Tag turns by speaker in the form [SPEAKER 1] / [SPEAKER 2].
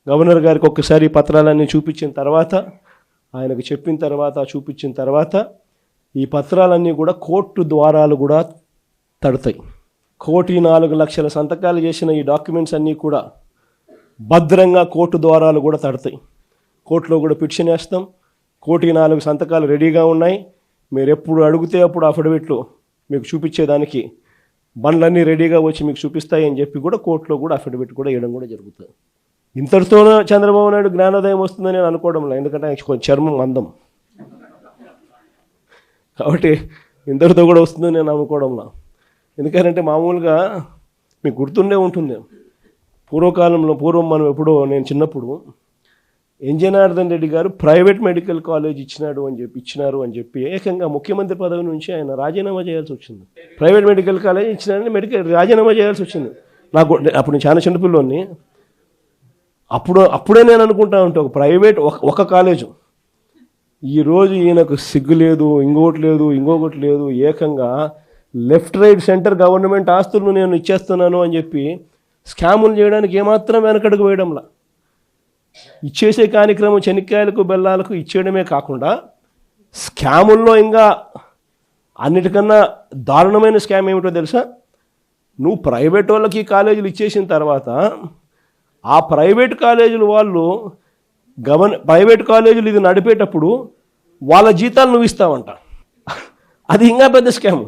[SPEAKER 1] Governor గారికి ఒక్కసారి పత్రాలన్నీ చూపించిన తర్వాత, ఆయనకు చెప్పిన తర్వాత, చూపించిన తర్వాత ఈ పత్రాలన్నీ కూడా కోర్టు ద్వారాలు కూడా తడతాయి. 1,04,00,000 సంతకాలు చేసిన ఈ డాక్యుమెంట్స్ అన్నీ కూడా భద్రంగా కోర్టు ద్వారాలు కూడా తడతాయి. కోర్టులో కూడా పిటిషన్ వేస్తాం. 1,04,00,000 సంతకాలు రెడీగా ఉన్నాయి. మీరు ఎప్పుడు అడిగితే అప్పుడు అఫిడవిట్లు మీకు చూపించేదానికి బండ్లన్నీ రెడీగా వచ్చి మీకు చూపిస్తాయి అని చెప్పి కూడా కోర్టులో కూడా అఫిడవిట్ కూడా వేయడం కూడా జరుగుతుంది. ఇంతటితోనే చంద్రబాబు నాయుడు జ్ఞానోదయం వస్తుందని నేను అనుకోవడంలో, ఎందుకంటే ఆయన కొంచెం చర్మం అందం కాబట్టి ఇంతటితో కూడా వస్తుందని నేను అనుకోవడంలో. ఎందుకంటే మామూలుగా మీకు గుర్తుండే ఉంటుంది, పూర్వం మనం ఎప్పుడో నేను చిన్నప్పుడు జనార్దన్ రెడ్డి గారు ప్రైవేట్ మెడికల్ కాలేజ్ ఇచ్చినారు అని చెప్పి ఏకంగా ముఖ్యమంత్రి పదవి నుంచి ఆయన రాజీనామా చేయాల్సి వచ్చింది. ప్రైవేట్ మెడికల్ కాలేజ్ ఇచ్చినారని రాజీనామా చేయాల్సి వచ్చింది. నాకు అప్పుడు నేను చాలా చిన్నపిల్లోని. అప్పుడే నేను అనుకుంటా ఉంటే ఒక ప్రైవేట్ ఒక కాలేజు, ఈరోజు ఈయనకు సిగ్గు లేదు, ఇంకొకటి లేదు, ఏకంగా లెఫ్ట్ రైట్ సెంటర్ గవర్నమెంట్ ఆస్తులను నేను ఇచ్చేస్తున్నాను అని చెప్పి స్కాములు చేయడానికి ఏమాత్రం వెనకడుగు వేయడంలా. ఇచ్చేసే కార్యక్రమం చెనిక్కాయలకు బెల్లాలకు ఇచ్చేయడమే కాకుండా స్కాముల్లో ఇంకా అన్నిటికన్నా దారుణమైన స్కామ్ ఏమిటో తెలుసా? నువ్వు ప్రైవేట్ వాళ్ళకి కాలేజీలు ఇచ్చేసిన తర్వాత ఆ ప్రైవేట్ కాలేజీలు వాళ్ళు ప్రైవేట్ కాలేజీలు ఇది నడిపేటప్పుడు వాళ్ళ జీతాలు నువ్వు ఇస్తావంట. అది ఇంకా పెద్ద స్కాము.